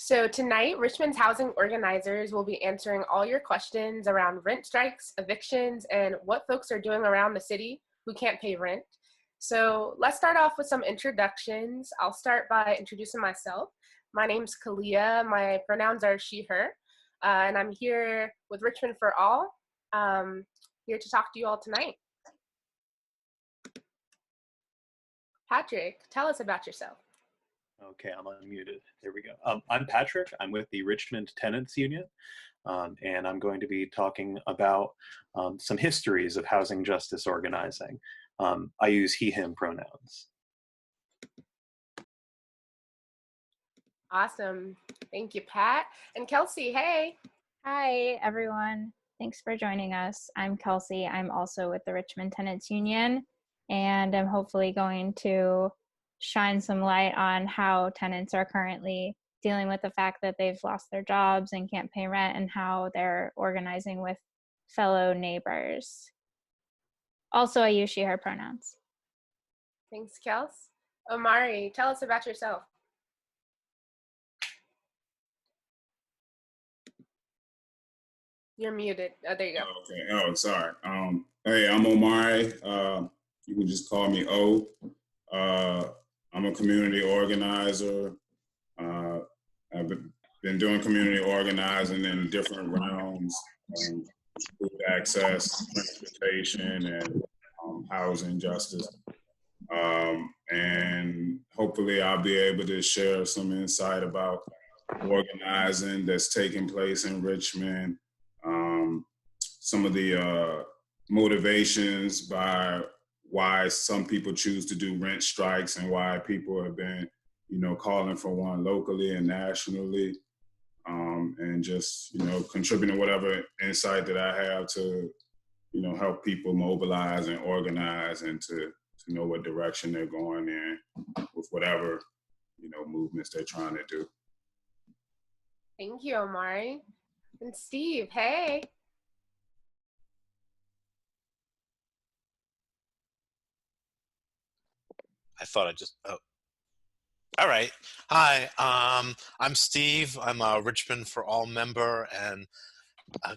So tonight, Richmond's housing organizers will be answering all your questions around rent strikes, evictions, and what folks are doing around the city who can't pay rent. So let's start off with some introductions. I'll start by introducing myself. My name's Kalia. My pronouns are she, her, and I'm here with Richmond for All, here to talk to you all tonight. Patrick, tell us about yourself. Okay, I'm unmuted. There we go. I'm Patrick. I'm with the Richmond Tenants Union, and I'm going to be talking about some histories of housing justice organizing. I use he, him pronouns. Awesome. Thank you, Pat. And Kelsey, hey. Hi, everyone. Thanks for joining us. I'm Kelsey. I'm also with the Richmond Tenants Union, and I'm hopefully going to shine some light on how tenants are currently dealing with the fact that they've lost their jobs and can't pay rent, and how they're organizing with fellow neighbors. Also, I use she, her pronouns. Thanks, Kels. Omari, tell us about yourself. You're muted. Oh, there you go. Okay. Oh, sorry. Hey, I'm Omari. You can just call me O. I'm a community organizer. I've been doing community organizing in different realms, food access, transportation, and housing justice. And hopefully I'll be able to share some insight about organizing that's taking place in Richmond, some of the motivations by why some people choose to do rent strikes and why people have been, calling for one locally and nationally, and just, contributing whatever insight that I have to, help people mobilize and organize and to know what direction they're going in with whatever, movements they're trying to do. Thank you, Omari. And Steve, hey. I thought I just, oh. All right. Hi, I'm Steve. I'm a Richmond for All member and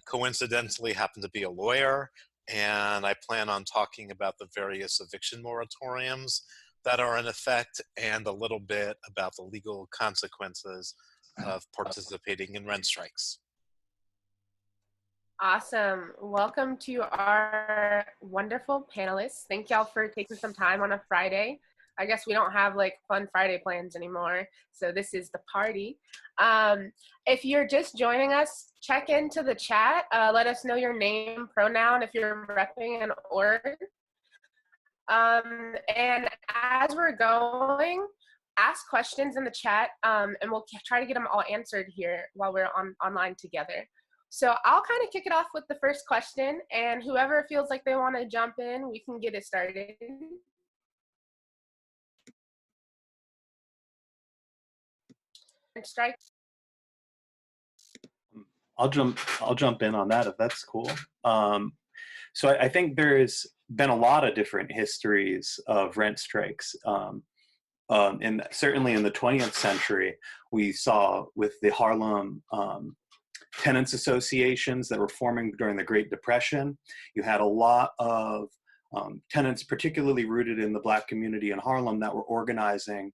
coincidentally happen to be a lawyer. And I plan on talking about the various eviction moratoriums that are in effect and a little bit about the legal consequences of participating in rent strikes. Awesome. Welcome to our wonderful panelists. Thank y'all for taking some time on a Friday. I guess we don't have like fun Friday plans anymore, so this is the party. If you're just joining us, check into the chat. Let us know your name, pronoun, if you're repping an org. And as we're going, ask questions in the chat, and we'll try to get them all answered here while we're online together. So I'll kind of kick it off with the first question, and whoever feels like they want to jump in, we can get it started. Strike. I'll jump in on that if that's cool. So I think there's been a lot of different histories of rent strikes. And certainly in the 20th century, we saw with the Harlem tenants associations that were forming during the Great Depression. You had a lot of tenants, particularly rooted in the Black community in Harlem, that were organizing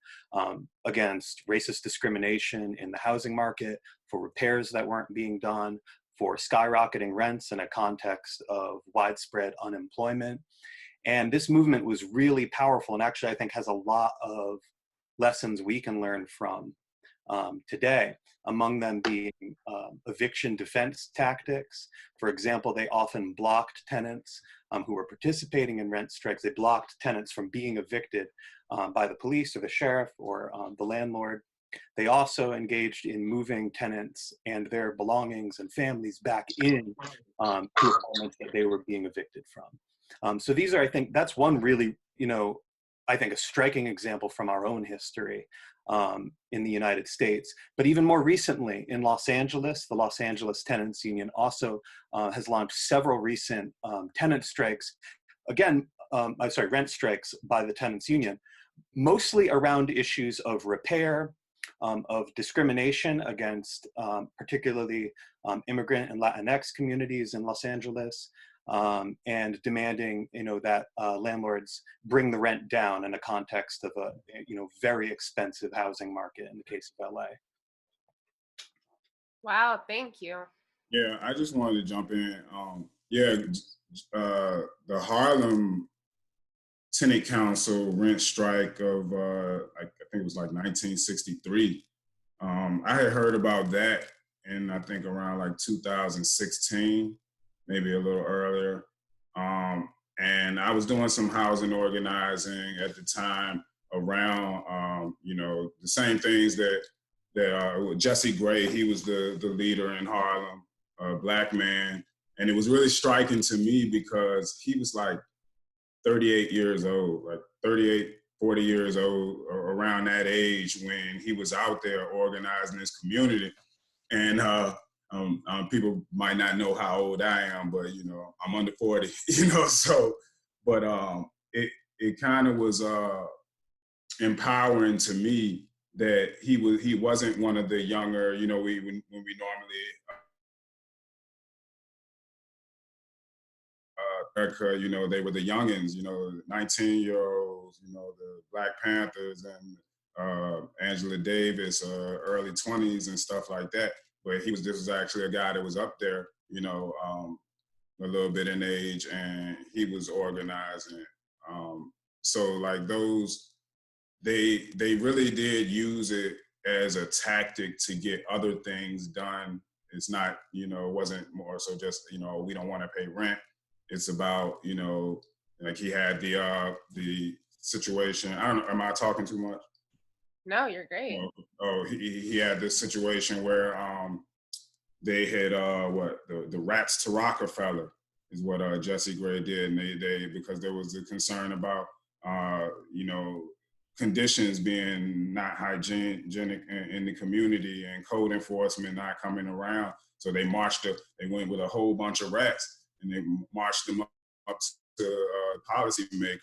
against racist discrimination in the housing market, for repairs that weren't being done, for skyrocketing rents in a context of widespread unemployment. And this movement was really powerful, and actually I think has a lot of lessons we can learn from today, among them being eviction defense tactics. For example, they often blocked tenants who were participating in rent strikes. They blocked tenants from being evicted by the police or the sheriff or the landlord. They also engaged in moving tenants and their belongings and families back in to apartments that they were being evicted from. So these are, I think, that's one really, I think a striking example from our own history in the United States. But even more recently in Los Angeles, the Los Angeles Tenants Union also has launched several recent tenant strikes, rent strikes by the Tenants Union, mostly around issues of repair, of discrimination against particularly immigrant and Latinx communities in Los Angeles, and demanding, that landlords bring the rent down in a context of a, very expensive housing market in the case of LA. Wow, thank you. Yeah, I just wanted to jump in. The Harlem Tenant Council rent strike of, I think it was like 1963. I had heard about that in, I think, around like 2016, maybe a little earlier. And I was doing some housing organizing at the time around, the same things that Jesse Gray, he was the leader in Harlem, a Black man. And it was really striking to me because he was like 38 years old, like 38, 40 years old, or around that age when he was out there organizing his community. And people might not know how old I am, but, I'm under 40, but it kind of was empowering to me that he wasn't one of the younger, when we normally America, they were the youngins, 19-year-olds, the Black Panthers and Angela Davis, early 20s and stuff like that. But this was actually a guy that was up there, a little bit in age, and he was organizing. So like they really did use it as a tactic to get other things done. It's not, it wasn't more so just, we don't want to pay rent. It's about, like he had the situation. I don't know, am I talking too much? No, you're great. He had this situation where they had the rats to Rockefeller is what Jesse Gray did, and they because there was a concern about conditions being not hygienic in the community and code enforcement not coming around. So they went with a whole bunch of rats and they marched them up to policymakers.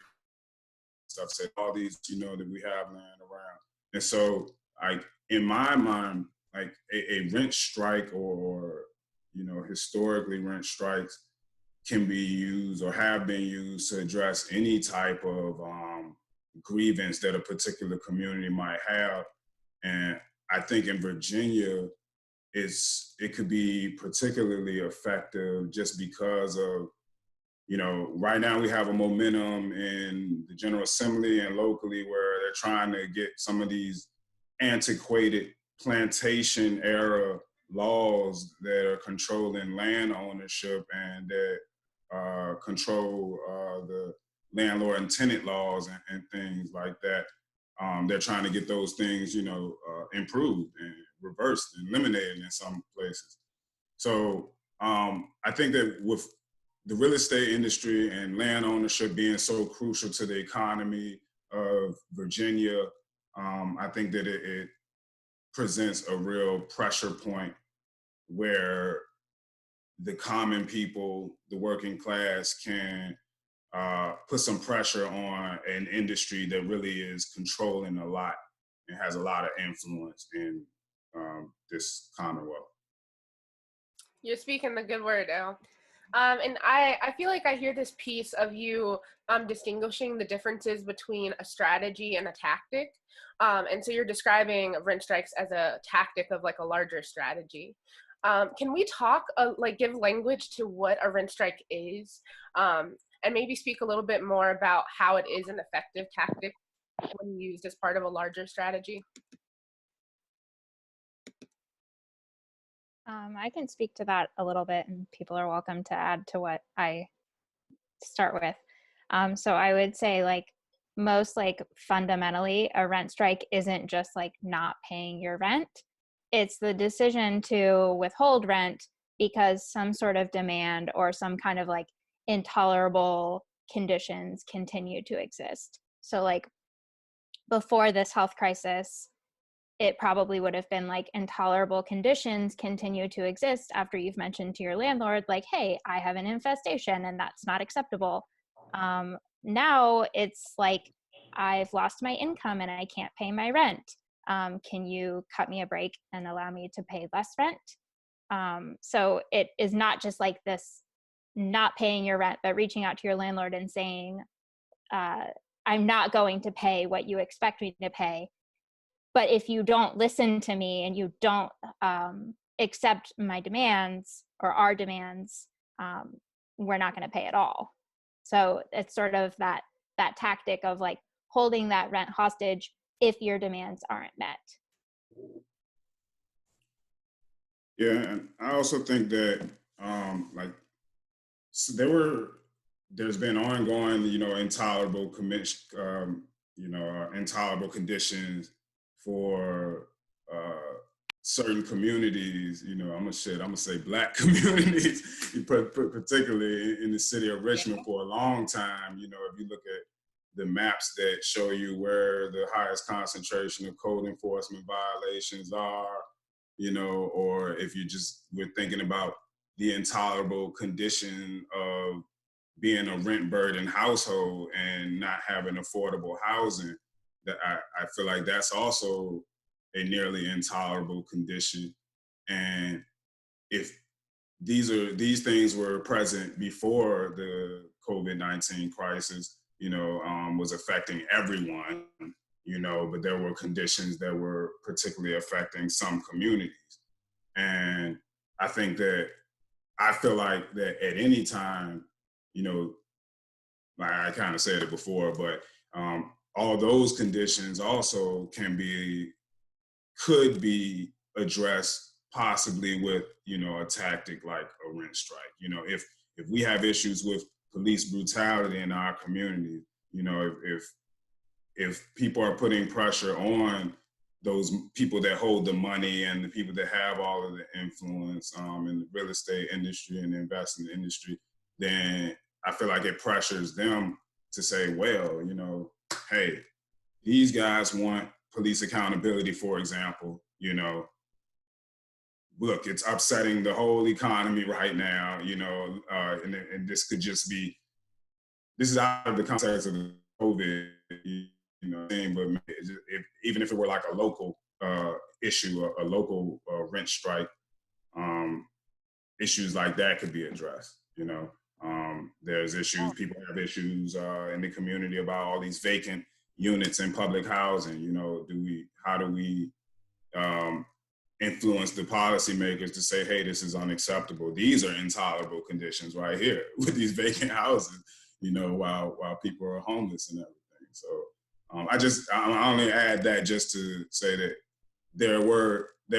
Stuff said all these, that we have laying around. And so in my mind, like a rent strike or historically rent strikes can be used or have been used to address any type of grievance that a particular community might have. And I think in Virginia, it could be particularly effective just because of, right now we have a momentum in the General Assembly and locally where they're trying to get some of these antiquated plantation era laws that are controlling land ownership and that control the landlord and tenant laws and things like that. They're trying to get those things, improved and reversed and eliminated in some places. So I think that with the real estate industry and land ownership being so crucial to the economy of Virginia, I think that it presents a real pressure point where the common people, the working class, can put some pressure on an industry that really is controlling a lot and has a lot of influence in this Commonwealth. You're speaking the good word, Al. And I feel like I hear this piece of you distinguishing the differences between a strategy and a tactic. And so you're describing rent strikes as a tactic of like a larger strategy. Can we talk, give language to what a rent strike is, and maybe speak a little bit more about how it is an effective tactic when used as part of a larger strategy? I can speak to that a little bit, and people are welcome to add to what I start with. So I would say most fundamentally, a rent strike isn't just not paying your rent. It's the decision to withhold rent because some sort of demand or some kind of intolerable conditions continue to exist. So before this health crisis, it probably would have been intolerable conditions continue to exist after you've mentioned to your landlord, hey, I have an infestation and that's not acceptable. Now it's I've lost my income and I can't pay my rent. Can you cut me a break and allow me to pay less rent? So it is not just like this not paying your rent, but reaching out to your landlord and saying, I'm not going to pay what you expect me to pay. But if you don't listen to me and you don't accept my demands or our demands, we're not going to pay at all. So it's sort of that tactic of like holding that rent hostage if your demands aren't met. Yeah, and I also think that like so there's been ongoing, intolerable intolerable conditions for certain communities. I'm gonna say Black communities, particularly in the city of Richmond for a long time. If you look at the maps that show you where the highest concentration of code enforcement violations are, or if we're thinking about the intolerable condition of being a rent burdened household and not having affordable housing, that I feel like that's also a nearly intolerable condition. And if these things were present before the COVID-19 crisis, was affecting everyone, but there were conditions that were particularly affecting some communities. And I feel like that at any time, like I kind of said it before, but all those conditions also could be addressed possibly with, a tactic like a rent strike. If we have issues with police brutality in our community, if people are putting pressure on those people that hold the money and the people that have all of the influence in the real estate industry and the investment industry, then I feel like it pressures them to say, well, hey, these guys want police accountability, for example. Look, it's upsetting the whole economy right now, and this could just be, this is out of the context of the COVID, but even if it were like a local issue, a local rent strike, issues like that could be addressed. There's issues, people have issues in the community about all these vacant units in public housing. How do we influence the policymakers to say, hey, this is unacceptable. These are intolerable conditions right here with these vacant houses, while people are homeless and everything. So I only add that just to say that there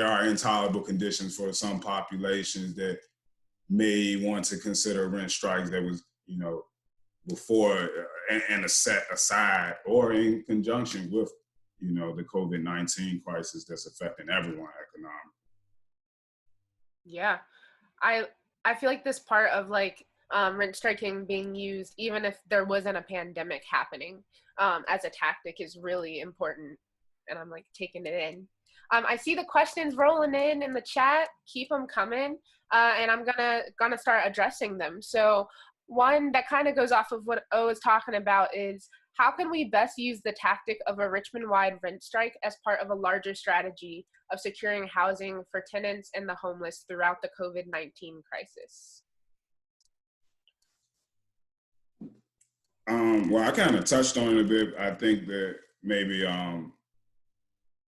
are intolerable conditions for some populations that may want to consider rent strikes that was, before and set aside or in conjunction with, the COVID-19 crisis that's affecting everyone economically. Yeah, I feel like this part of like rent striking being used even if there wasn't a pandemic happening as a tactic is really important, and I'm like taking it in. I see the questions rolling in the chat. Keep them coming, and I'm gonna start addressing them. So one that kind of goes off of what O is talking about is, how can we best use the tactic of a Richmond-wide rent strike as part of a larger strategy of securing housing for tenants and the homeless throughout the COVID-19 crisis? Well, I kind of touched on it a bit. I think that maybe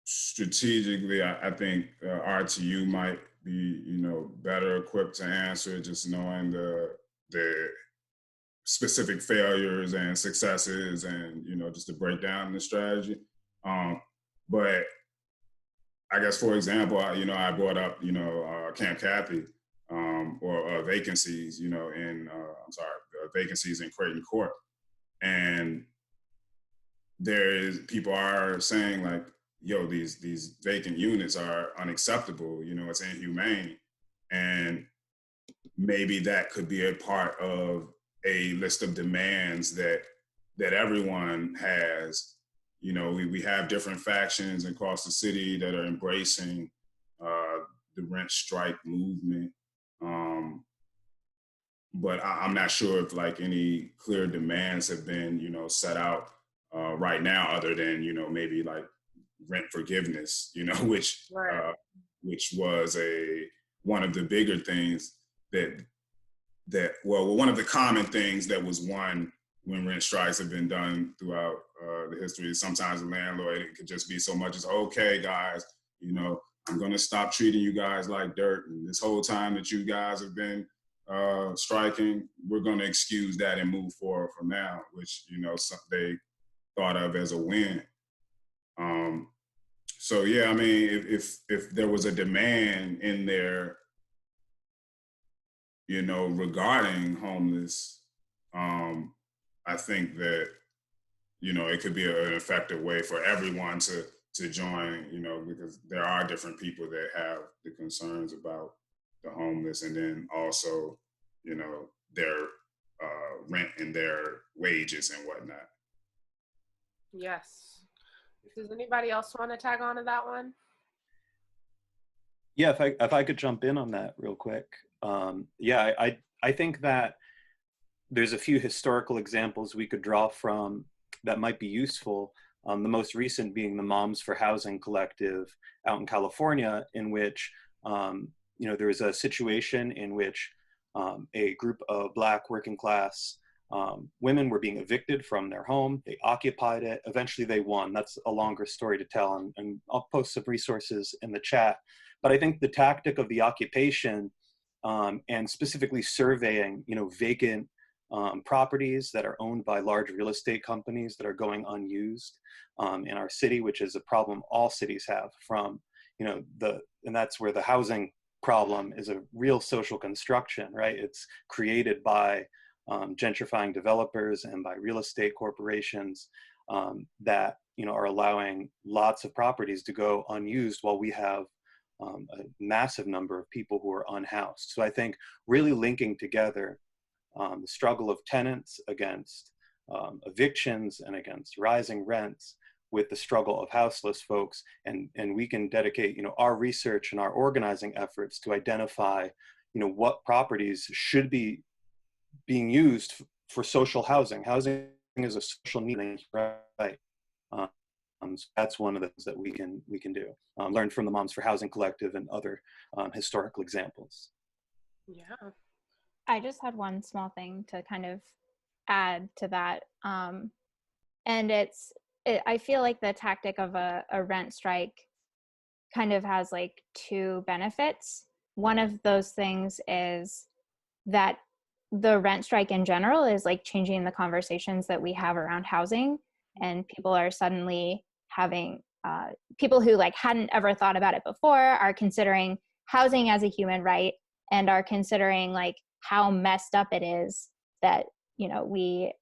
strategically, I think RTU might be, better equipped to answer, just knowing the specific failures and successes and, just to break down the strategy. But I guess, for example, I brought up, Camp Kathy or vacancies, vacancies in Creighton Court. And people are saying like, yo, these vacant units are unacceptable, it's inhumane. And maybe that could be a part of a list of demands that everyone has. We have different factions across the city that are embracing the rent strike movement. But I'm not sure if like any clear demands have been, set out right now, other than, maybe like rent forgiveness, you know, which Right. which was one of the bigger things well, one of the common things that was won when rent strikes have been done throughout the history. Sometimes the landlord, it could just be so much as, okay, guys, you know, I'm going to stop treating you guys like dirt. And this whole time that you guys have been striking, we're going to excuse that and move forward from now, which, you know, they thought of as a win. So, yeah, I mean, if there was a demand in there, you know, regarding homeless, I think that, you know, it could be an effective way for everyone to join, you know, because there are different people that have the concerns about the homeless, and then also, you know, their rent and their wages and whatnot. Yes. Does anybody else want to tag on to that one? Yeah, if I could jump in on that real quick. Yeah, I think that there's a few historical examples we could draw from that might be useful. The most recent being the Moms for Housing collective out in California, in which you know, there was a situation in which a group of Black working class women were being evicted from their home. They occupied it. Eventually they won. That's a longer story to tell, and I'll post some resources in the chat. But I think the tactic of the occupation and specifically surveying, you know, vacant properties that are owned by large real estate companies that are going unused in our city, which is a problem all cities have, from, you know, and that's where the housing problem is a real social construction, right? It's created by gentrifying developers and by real estate corporations that, you know, are allowing lots of properties to go unused while we have a massive number of people who are unhoused. So I think really linking together the struggle of tenants against evictions and against rising rents with the struggle of houseless folks, and we can dedicate, you know, our research and our organizing efforts to identify, you know, what properties should be being used for social housing. Housing is a social need, right? So that's one of the things that we can do. Learn from the Moms for Housing collective and other historical examples. Yeah. I just had one small thing to kind of add to that. And I feel like the tactic of a rent strike kind of has like two benefits. One of those things is that the rent strike in general is like changing the conversations that we have around housing, and people are suddenly having, people who like hadn't ever thought about it before are considering housing as a human right, and are considering like how messed up it is that, you know, we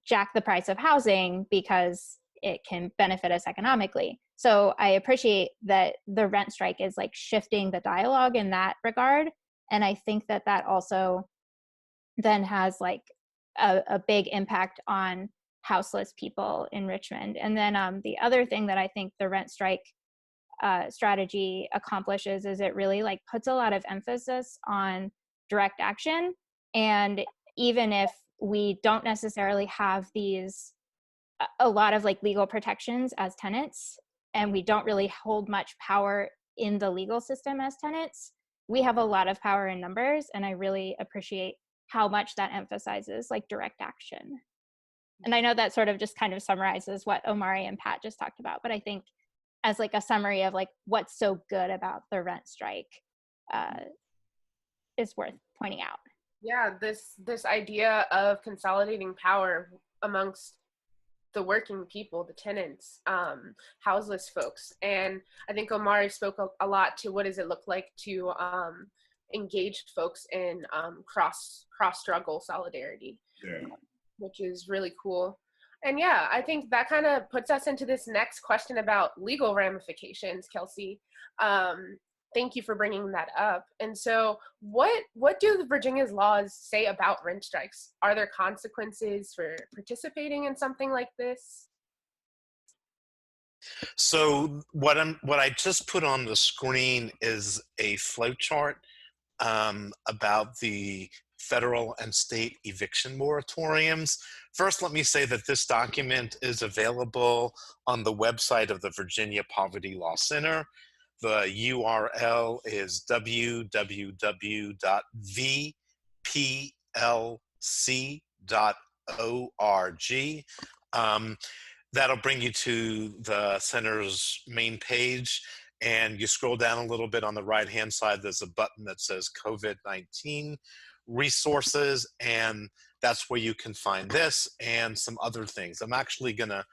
jack the price of housing because it can benefit us economically. So I appreciate that the rent strike is like shifting the dialogue in that regard. And I think that that also then has like a big impact on houseless people in Richmond. And then the other thing that I think the rent strike strategy accomplishes is it really like puts a lot of emphasis on direct action. And even if we don't necessarily have a lot of like legal protections as tenants, and we don't really hold much power in the legal system as tenants, we have a lot of power in numbers. And I really appreciate how much that emphasizes like direct action. And I know that sort of just kind of summarizes what Omari and Pat just talked about, but I think as like a summary of like what's so good about the rent strike is worth pointing out. Yeah, this idea of consolidating power amongst the working people, the tenants, houseless folks. And I think Omari spoke a lot to what does it look like to engage folks in cross struggle solidarity, Yeah. which is really cool. And yeah, I think that kind of puts us into this next question about legal ramifications, Kelsey. Thank you for bringing that up. And so what do Virginia's laws say about rent strikes? Are there consequences for participating in something like this? So what I just put on the screen is a flowchart about the federal and state eviction moratoriums. First, let me say that this document is available on the website of the Virginia Poverty Law Center. The URL is www.vplc.org. That'll bring you to the center's main page, and you scroll down a little bit on the right-hand side, there's a button that says COVID-19 resources, and that's where you can find this and some other things. I'm actually gonna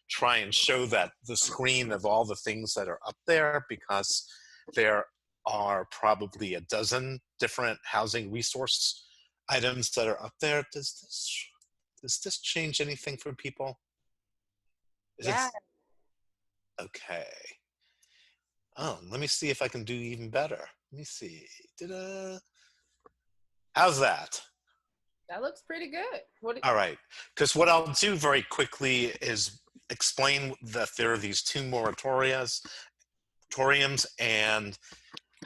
try and show that the screen of all the things that are up there, because there are probably a dozen different housing resource items that are up there. Does this change anything for people? Yeah. Okay. Oh, let me see if I can do even better. Let me see. How's that? That looks pretty good. All right. Because what I'll do very quickly is explain that there are these two moratoriums and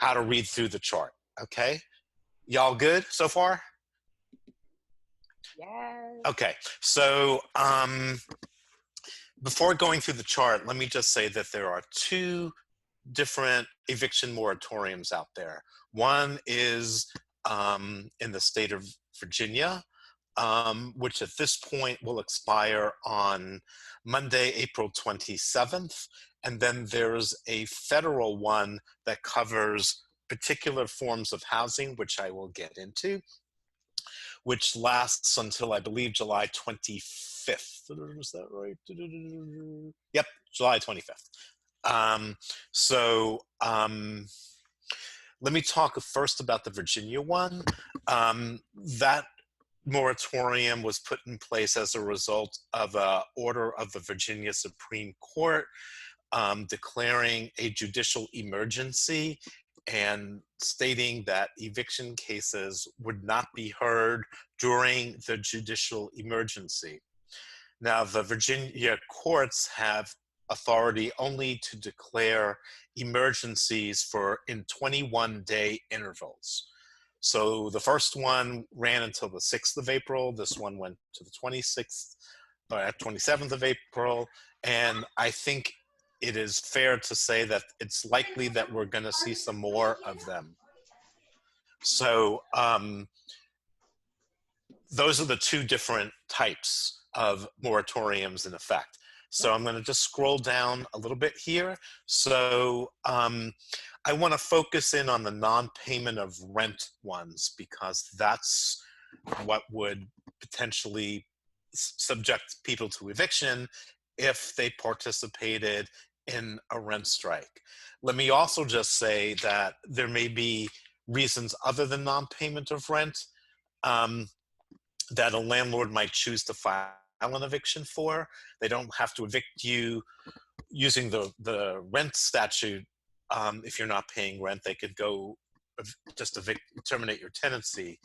how to read through the chart. Okay? Y'all good so far? Yes. Okay. So before going through the chart, let me just say that there are two different eviction moratoriums out there. One is in the state of Virginia, which at this point will expire on Monday, April 27th. And then there's a federal one that covers particular forms of housing, which I will get into, which lasts until, I believe, July 25th. Is that right? Yep, July 25th. Let me talk first about the Virginia one. That moratorium was put in place as a result of an order of the Virginia Supreme Court declaring a judicial emergency and stating that eviction cases would not be heard during the judicial emergency. Now, the Virginia courts have authority only to declare emergencies in 21-day intervals. So the first one ran until the 6th of April. This one went to the 27th of April. And I think it is fair to say that it's likely that we're going to see some more of them. So those are the two different types of moratoriums in effect. So I'm going to just scroll down a little bit here. So I want to focus in on the non-payment of rent ones, because that's what would potentially subject people to eviction if they participated in a rent strike. Let me also just say that there may be reasons other than non-payment of rent that a landlord might choose to file an eviction for. They don't have to evict you using the rent statute. If you're not paying rent, they could go just terminate your tenancy.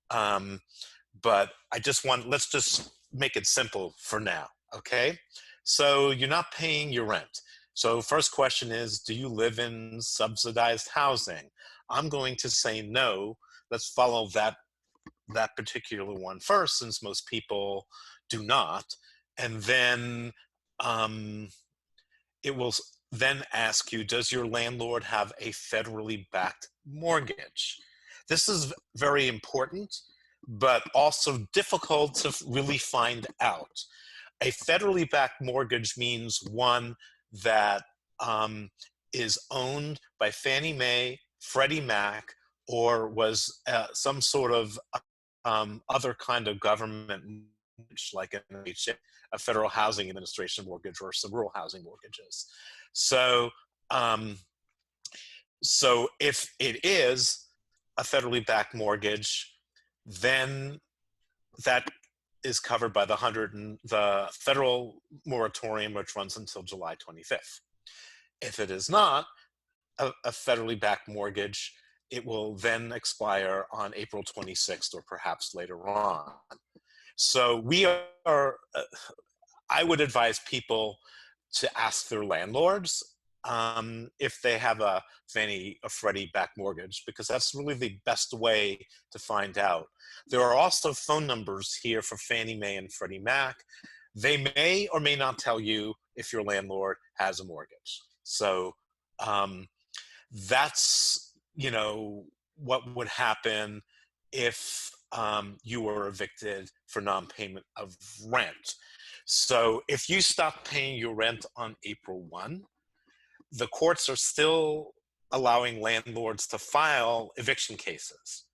But let's just make it simple for now, okay? So you're not paying your rent. So first question is, do you live in subsidized housing? I'm going to say no. Let's follow that particular one first, since most people do not. And then it will then ask you, does your landlord have a federally backed mortgage? This is very important, but also difficult to really find out. A federally backed mortgage means one that is owned by Fannie Mae, Freddie Mac, or was some sort of other kind of government mortgage, like a Federal Housing Administration mortgage or some rural housing mortgages. So, so if it is a federally backed mortgage, then that is covered by the federal moratorium, which runs until July 25th. If it is not a federally backed mortgage, it will then expire on April 26th or perhaps later on. So I would advise people to ask their landlords if they have a Fannie or Freddie back mortgage, because that's really the best way to find out. There are also phone numbers here for Fannie Mae and Freddie Mac. They may or may not tell you if your landlord has a mortgage. So that's, you know, what would happen if you were evicted for non-payment of rent. So if you stop paying your rent on April 1, the courts are still allowing landlords to file eviction cases.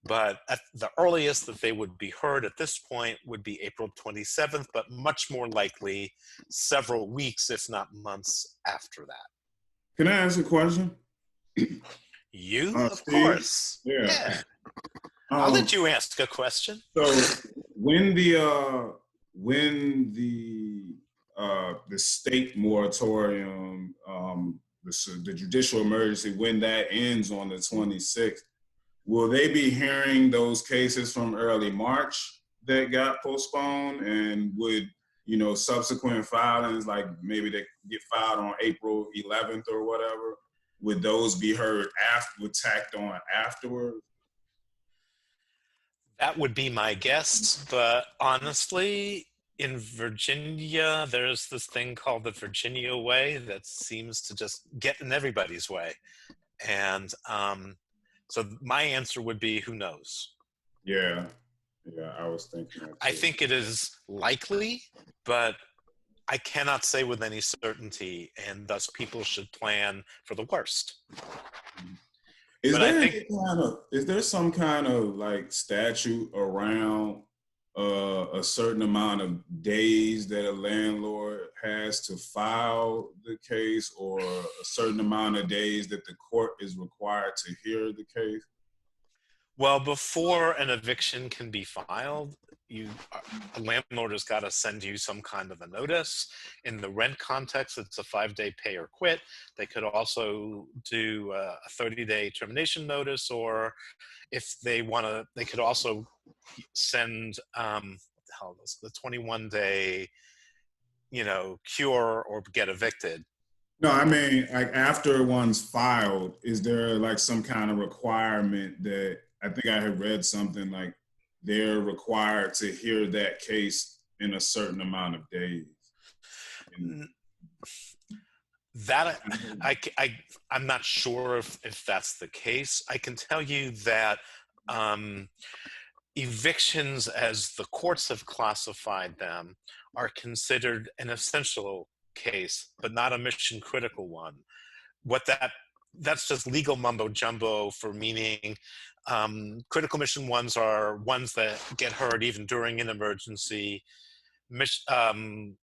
But at the earliest that they would be heard at this point would be April 27th, but much more likely several weeks, if not months after that. Can I ask a question? You, of Steve? course. Yeah. I'll let you ask a question. So when the state moratorium, the judicial emergency, when that ends on the 26th, will they be hearing those cases from early March that got postponed, and would, you know, subsequent filings, like maybe they get filed on April 11th or whatever, would those be heard tacked on afterwards? That would be my guess, but honestly, in Virginia, there's this thing called the Virginia Way that seems to just get in everybody's way. And so my answer would be, who knows? Yeah, I was thinking that too. I think it is likely, but I cannot say with any certainty, and thus people should plan for the worst. Is there some kind of like statute around a certain amount of days that a landlord has to file the case, or a certain amount of days that the court is required to hear the case? Well, before an eviction can be filed, a landlord has got to send you some kind of a notice. In the rent context, it's a 5-day pay or quit. They could also do a 30-day termination notice, or if they want to, they could also send the 21-day, you know, cure or get evicted. No, I mean, like after one's filed, is there like some kind of requirement that, I think I had read something like they're required to hear that case in a certain amount of days? That I'm not sure if that's the case. I can tell you that evictions, as the courts have classified them, are considered an essential case, but not a mission critical one. That's just legal mumbo jumbo for meaning critical mission ones are ones that get heard even during an emergency.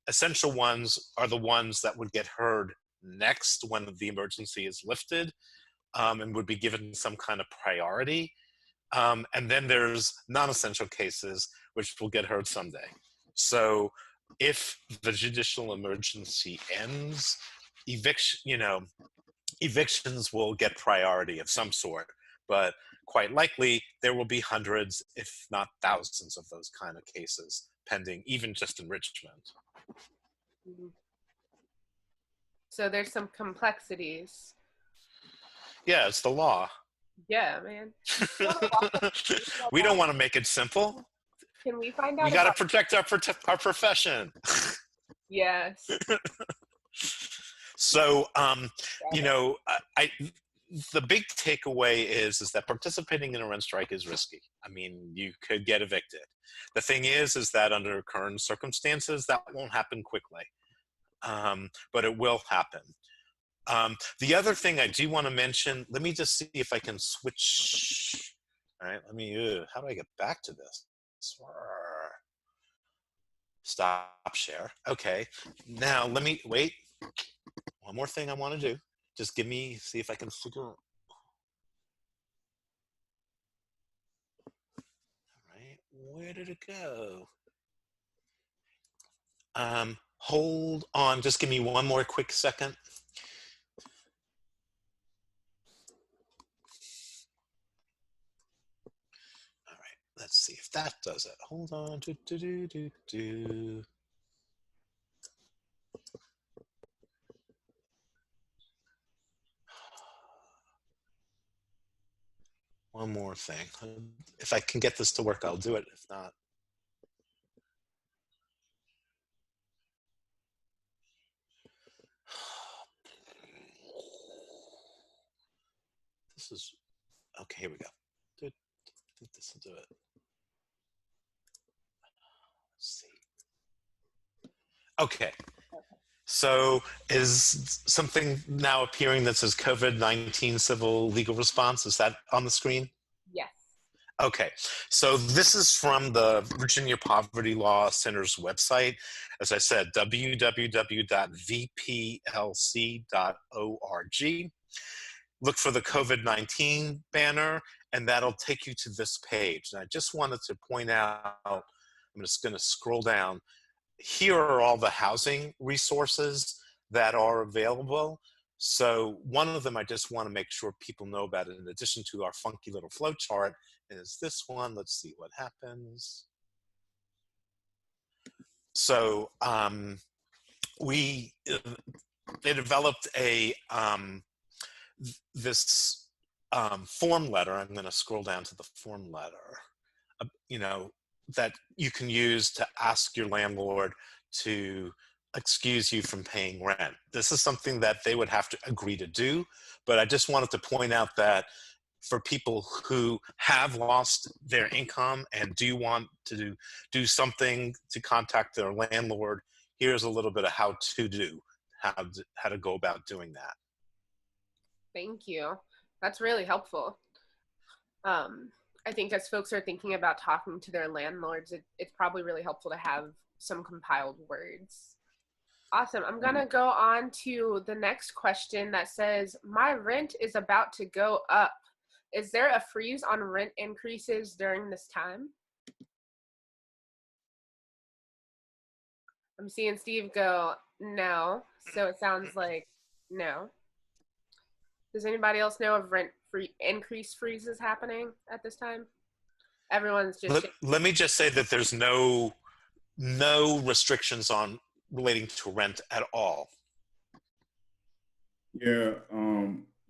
Essential ones are the ones that would get heard next when the emergency is lifted, and would be given some kind of priority. And then there's non-essential cases, which will get heard someday. So if the judicial emergency ends, evictions will get priority of some sort, but quite likely there will be hundreds, if not thousands, of those kind of cases pending, even just in Richmond. So there's some complexities. Yeah, it's the law. Yeah, man. We don't want to make it simple. Can we find out? We got to protect our profession. Yes. So, the big takeaway is that participating in a rent strike is risky. I mean, you could get evicted. The thing is that under current circumstances, that won't happen quickly, but it will happen. The other thing I do want to mention, let me just see if I can switch. All right, how do I get back to this? Stop share. Okay, now let me, wait. One more thing I want to do. Just see if I can figure out. All right, where did it go? Hold on, just give me one more quick second. All right, let's see if that does it. Hold on. one more thing. If I can get this to work, I'll do it. If not. This is, okay, here we go. I think this will do it. Let's see. Okay. So is something now appearing that says COVID-19 civil legal response? Is that on the screen? Yes. Okay, so this is from the Virginia Poverty Law Center's website. As I said, www.vplc.org. Look for the COVID-19 banner, and that'll take you to this page. And I just wanted to point out, I'm just going to scroll down. Here are all the housing resources that are available. So one of them I just want to make sure people know about it, in addition to our funky little flow chart, is this one. Let's see what happens. So they developed a this form letter. I'm going to scroll down to the form letter, that you can use to ask your landlord to excuse you from paying rent. This is something that they would have to agree to do, but I just wanted to point out that for people who have lost their income and do want to do something to contact their landlord, here's a little bit of how to go about doing that. Thank you. That's really helpful. I think as folks are thinking about talking to their landlords, it's probably really helpful to have some compiled words. Awesome. I'm going to go on to the next question that says, my rent is about to go up. Is there a freeze on rent increases during this time? I'm seeing Steve go, no. So it sounds like no. Does anybody else know of rent increase freezes happening at this time? Everyone's just... Let me just say that there's no restrictions on relating to rent at all. Yeah,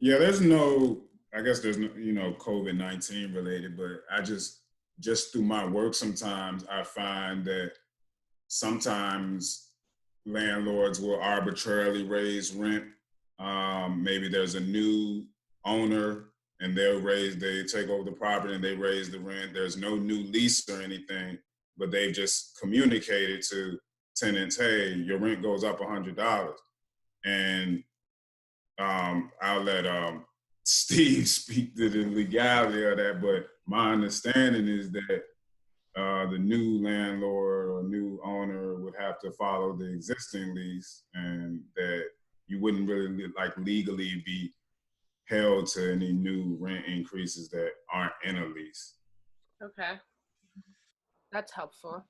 there's no, I guess there's no, COVID-19 related, but I just through my work sometimes I find that sometimes landlords will arbitrarily raise rent. Maybe there's a new owner and they take over the property and they raise the rent. There's no new lease or anything, but they've just communicated to tenants, hey, your rent goes up $100. And I'll let Steve speak to the legality of that, but my understanding is that the new landlord or new owner would have to follow the existing lease, and that you wouldn't really legally be held to any new rent increases that aren't in a lease. Okay. That's helpful.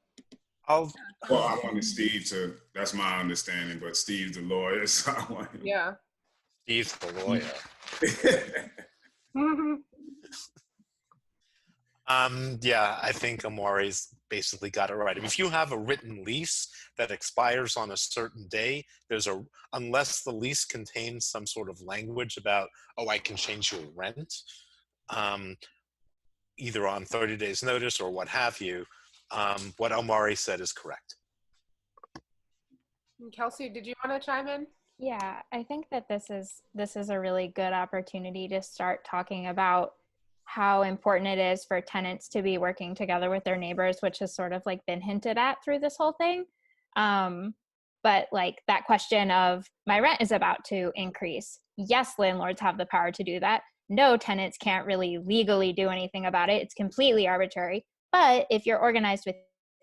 Well, I wanted Steve to, that's my understanding, but Steve's the lawyer, so I want him. Yeah. Steve's the lawyer. Yeah, I think Omari's basically got it right. If you have a written lease that expires on a certain day, unless the lease contains some sort of language about, oh, I can change your rent, either on 30 days notice or what have you, what Omari said is correct. Kelsey, did you want to chime in? Yeah, I think that this is a really good opportunity to start talking about how important it is for tenants to be working together with their neighbors, which has sort of been hinted at through this whole thing. But that question of, my rent is about to increase. Yes, landlords have the power to do that. No, tenants can't really legally do anything about it. It's completely arbitrary. But if you're organized with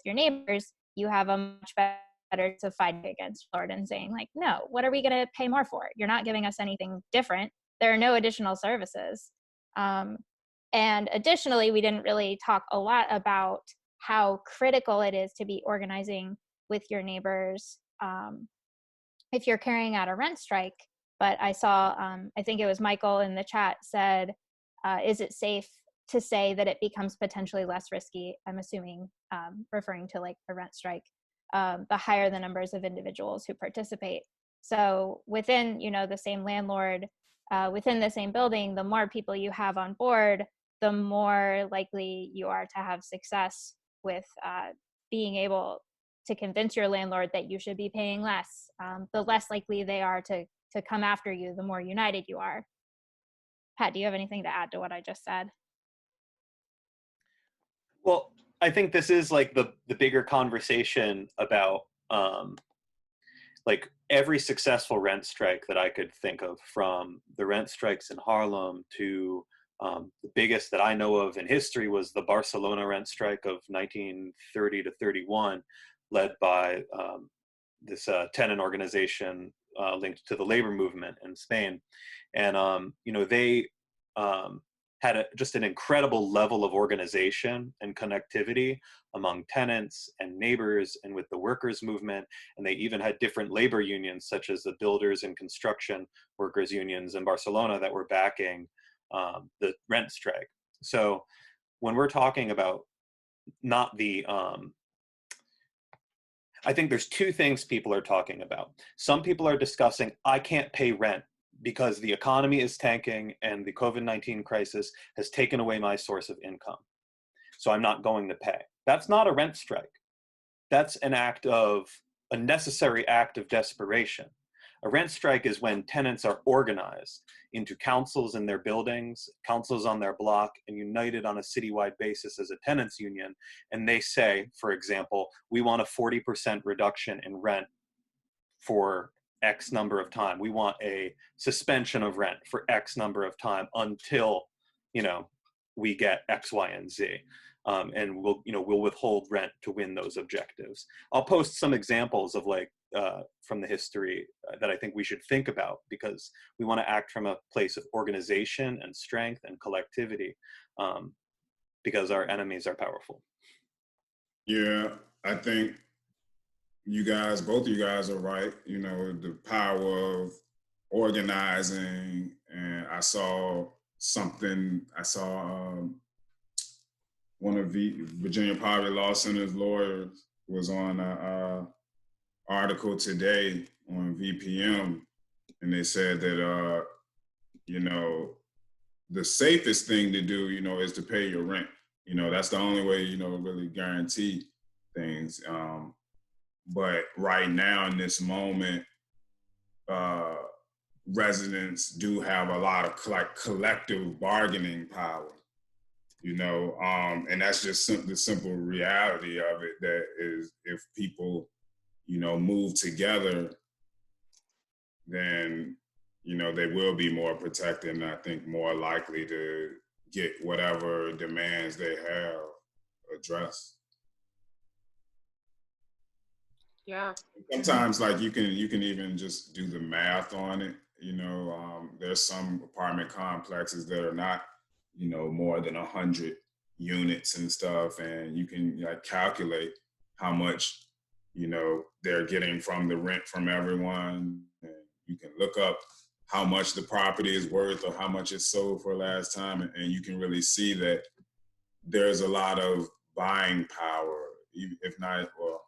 your neighbors, you have a much better to fight against landlord and saying no, what are we going to pay more for? You're not giving us anything different. There are no additional services. And additionally, we didn't really talk a lot about how critical it is to be organizing with your neighbors if you're carrying out a rent strike. But I saw, I think it was Michael in the chat said, is it safe to say that it becomes potentially less risky? I'm assuming referring to a rent strike, the higher the numbers of individuals who participate. So within, the same landlord, within the same building, the more people you have on board, the more likely you are to have success with being able to convince your landlord that you should be paying less. The less likely they are to come after you, the more united you are. Pat, do you have anything to add to what I just said? Well, I think this is like the bigger conversation about like every successful rent strike that I could think of, from the rent strikes in Harlem to the biggest that I know of in history was the Barcelona rent strike of 1930 to 31, led by this tenant organization linked to the labor movement in Spain. And, they had just an incredible level of organization and connectivity among tenants and neighbors and with the workers movement. And they even had different labor unions, such as the builders and construction workers unions in Barcelona, that were backing the rent strike. So when we're talking about not the, I think there's two things people are talking about. Some people are discussing, I can't pay rent because the economy is tanking and the COVID-19 crisis has taken away my source of income, so I'm not going to pay. That's not a rent strike. That's a necessary act of desperation. A rent strike is when tenants are organized into councils in their buildings, councils on their block, and united on a citywide basis as a tenants union. And they say, for example, we want a 40% reduction in rent for X number of time. We want a suspension of rent for X number of time until, we get X, Y, and Z. And we'll withhold rent to win those objectives. I'll post some examples of from the history that I think we should think about, because we want to act from a place of organization and strength and collectivity, because our enemies are powerful. Yeah, I think both of you guys are right. The power of organizing. And I saw one of the Virginia Poverty Law Center's lawyers was on an article today on VPM, and they said that, the safest thing to do, is to pay your rent. That's the only way, really guarantee things. But right now in this moment, residents do have a lot of collective bargaining power, and that's just the simple reality of it. That is, if people, move together, then, they will be more protected, and I think more likely to get whatever demands they have addressed. Yeah. Sometimes, you can even just do the math on it. There's some apartment complexes that are not, more than 100 units and stuff, and you can calculate how much, they're getting from the rent from everyone. And you can look up how much the property is worth or how much it sold for last time, and you can really see that there's a lot of buying power, if not, well,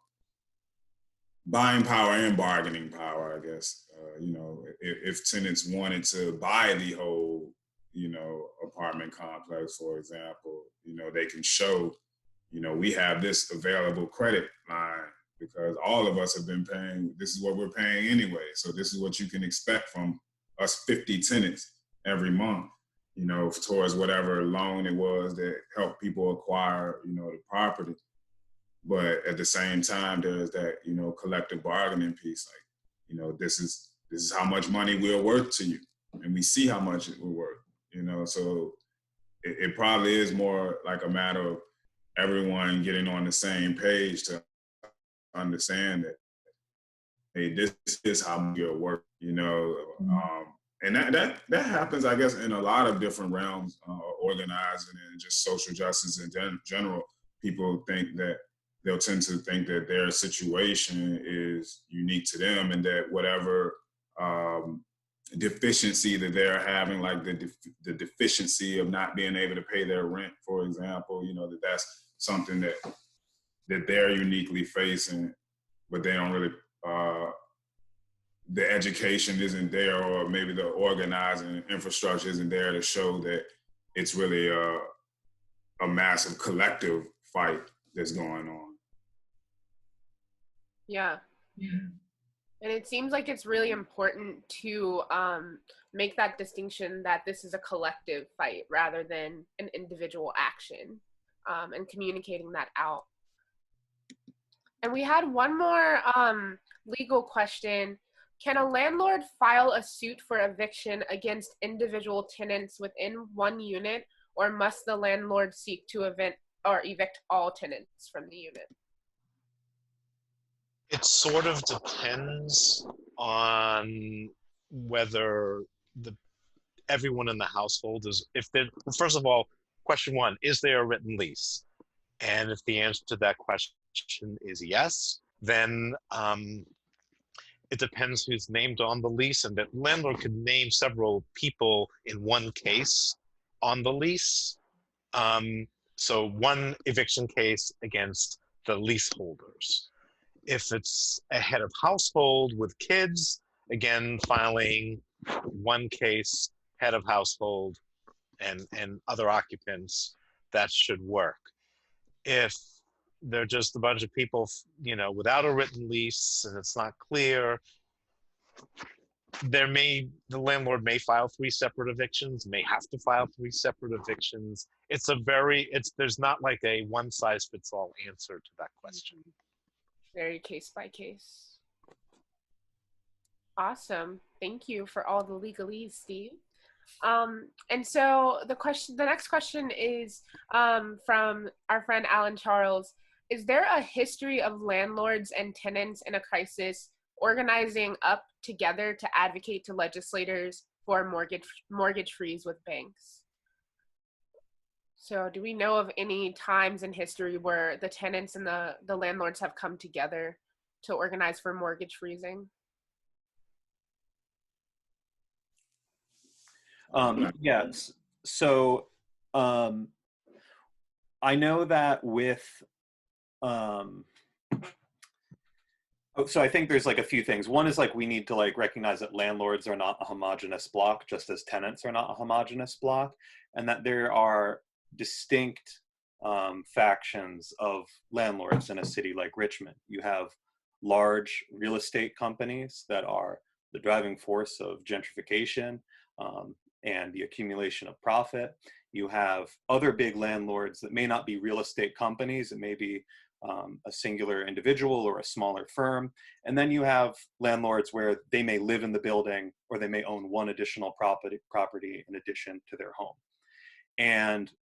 buying power and bargaining power, I guess. If tenants wanted to buy the whole, apartment complex, for example, they can show, we have this available credit line because all of us have been paying, this is what we're paying anyway. So this is what you can expect from us 50 tenants every month, towards whatever loan it was that helped people acquire, the property. But at the same time, there's that, collective bargaining piece. This is how much money we're worth to you, and we see how much we're worth. So it probably is more like a matter of everyone getting on the same page to understand that, hey, this is how you're worth. And that happens, I guess, in a lot of different realms, organizing and just social justice in general. People think that they'll tend to think that their situation is unique to them, and that whatever deficiency that they're having, like the deficiency of not being able to pay their rent, for example, that's something that they're uniquely facing, but they don't really, the education isn't there, or maybe the organizing infrastructure isn't there to show that it's really a massive collective fight that's going on. Yeah. And it seems like it's really important to make that distinction that this is a collective fight rather than an individual action, and communicating that out. And we had one more legal question. Can a landlord file a suit for eviction against individual tenants within one unit, or must the landlord seek to evict all tenants from the unit? It sort of depends on whether everyone in the household is, first of all, question one, is there a written lease? And if the answer to that question is yes, then it depends who's named on the lease, and that landlord could name several people in one case on the lease. So one eviction case against the leaseholders. If it's a head of household with kids, again, filing one case, head of household and other occupants, that should work. If they're just a bunch of people, without a written lease and it's not clear, the landlord may file 3 separate evictions, may have to file 3 separate evictions. There's not like a one size fits all answer to that question. Very case by case. Awesome. Thank you for all the legalese, Steve. And so the next question is from our friend Alan Charles. Is there a history of landlords and tenants in a crisis organizing up together to advocate to legislators for mortgage freeze with banks? So do we know of any times in history where the tenants and the landlords have come together to organize for mortgage freezing? Yes. So I know that with, so I think there's like a few things. One is like we need to like recognize that landlords are not a homogeneous block, just as tenants are not a homogeneous block, and that there are distinct factions of landlords in a city like Richmond. You have large real estate companies that are the driving force of gentrification and the accumulation of profit. You have other big landlords that may not be real estate companies. It may be a singular individual or a smaller firm. And then you have landlords where they may live in the building or they may own one additional property in addition to their home. And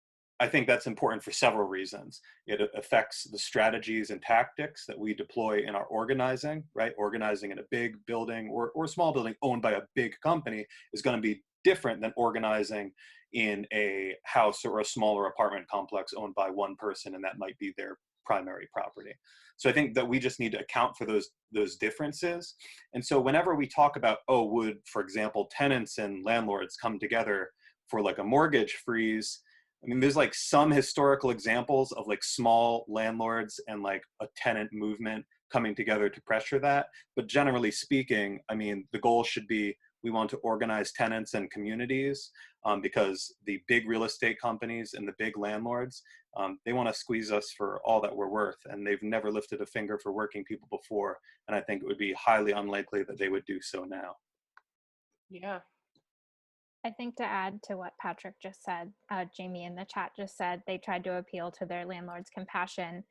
I think that's important for several reasons. It affects the strategies and tactics that we deploy in our organizing, right? Organizing in a big building or a small building owned by a big company is going to be different than organizing in a house or a smaller apartment complex owned by one person, and that might be their primary property. So I think that we just need to account for those differences. And so whenever we talk about, would, for example, tenants and landlords come together for like a mortgage freeze, I mean, there's like some historical examples of like small landlords and like a tenant movement coming together to pressure that. But generally speaking, I mean, the goal should be we want to organize tenants and communities because the big real estate companies and the big landlords, they want to squeeze us for all that we're worth. And they've never lifted a finger for working people before. And I think it would be highly unlikely that they would do so now. Yeah. I think to add to what Patrick just said, Jamie in the chat just said they tried to appeal to their landlord's compassion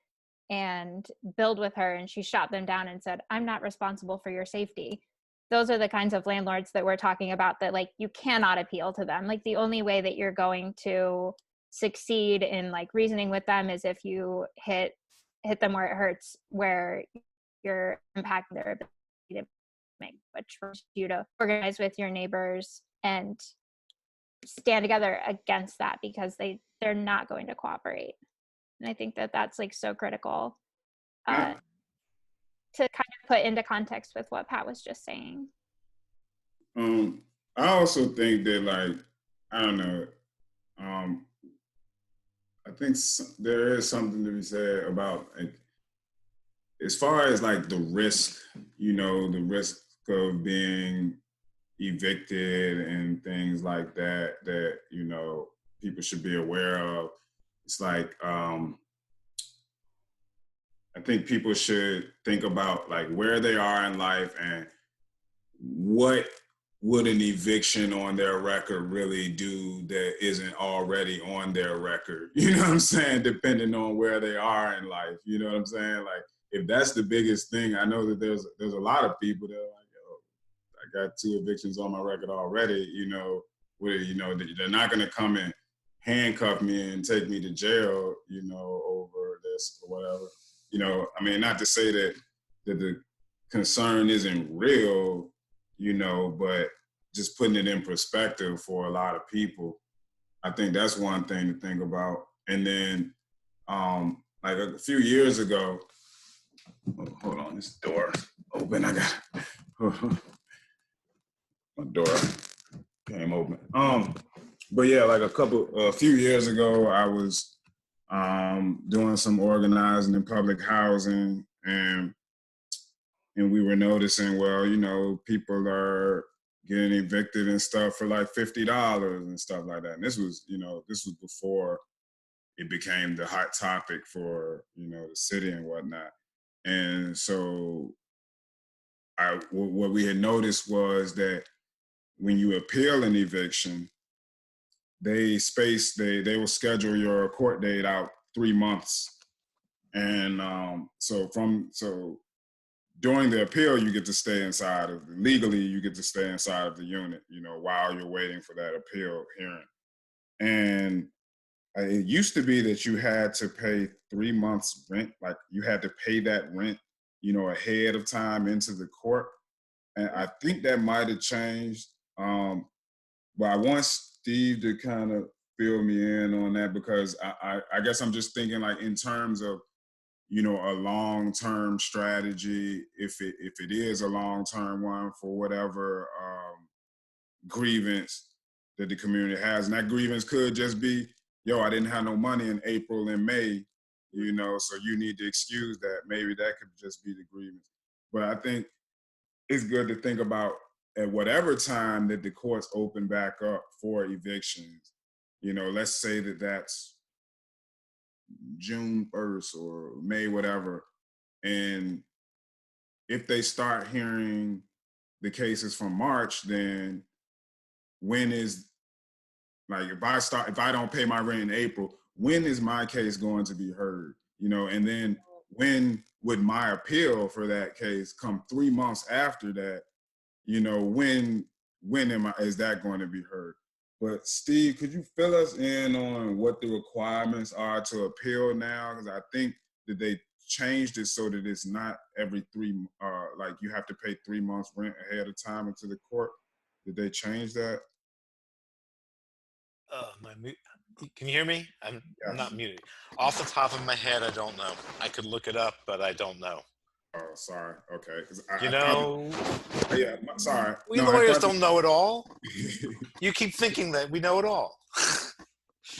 and build with her, and she shot them down and said, I'm not responsible for your safety. Those are the kinds of landlords that we're talking about, that like you cannot appeal to them. Like the only way that you're going to succeed in like reasoning with them is if you hit them where it hurts, where you're impacting their ability to make, which forces you to organize with your neighbors and stand together against that, because they're not going to cooperate. And I think that that's like so critical to kind of put into context with what Pat was just saying. I also think that, like, I don't know, I think there is something to be said about, like, as far as like the risk, the risk of being evicted and things like that, people should be aware of. it's like, I think people should think about like where they are in life and what would an eviction on their record really do that isn't already on their record? You know what I'm saying? Depending on where they are in life. You know what I'm saying? Like if that's the biggest thing, I know that there's a lot of people that are like, yo, I got 2 evictions on my record already, you know, where, you know, they're not gonna come and handcuff me and take me to jail, you know, over this or whatever. You know, I mean, not to say that the concern isn't real, you know, but just putting it in perspective for a lot of people, I think that's one thing to think about. And then, like a few years ago, hold on, this door open. I got my door came open. But yeah, like a few years ago, I was doing some organizing in public housing, and we were noticing, well, you know, people are getting evicted and stuff for like $50 and stuff like that. And this was, you know, this was before it became the hot topic for, you know, the city and whatnot. And so what we had noticed was that when you appeal an eviction, they will schedule your court date out 3 months. And so during the appeal, you get to stay legally, you get to stay inside of the unit, you know, while you're waiting for that appeal hearing. And it used to be that you had to pay 3 months rent, like you had to pay that rent, you know, ahead of time into the court. And I think that might have changed. But I want Steve to kind of fill me in on that, because I guess I'm just thinking like in terms of, you know, a long-term strategy, if it is a long-term one for whatever grievance that the community has. And that grievance could just be, yo, I didn't have no money in April and May, you know, so you need to excuse that. Maybe that could just be the grievance. But I think it's good to think about at whatever time that the courts open back up for evictions, you know, let's say that that's June 1st or May, whatever. And if they start hearing the cases from March, then when is, like, if I don't pay my rent in April, when is my case going to be heard? You know, and then when would my appeal for that case come 3 months after that? You know, when is that going to be heard? But Steve, could you fill us in on what the requirements are to appeal now? Because I think that they changed it so that it's not every like you have to pay 3 months rent ahead of time into the court. Did they change that? Can you hear me? I'm Yes. not muted. Off the top of my head, I don't know. I could look it up, but I don't know. Oh, sorry. Okay. Yeah, sorry. We lawyers don't know it all. You keep thinking that we know it all.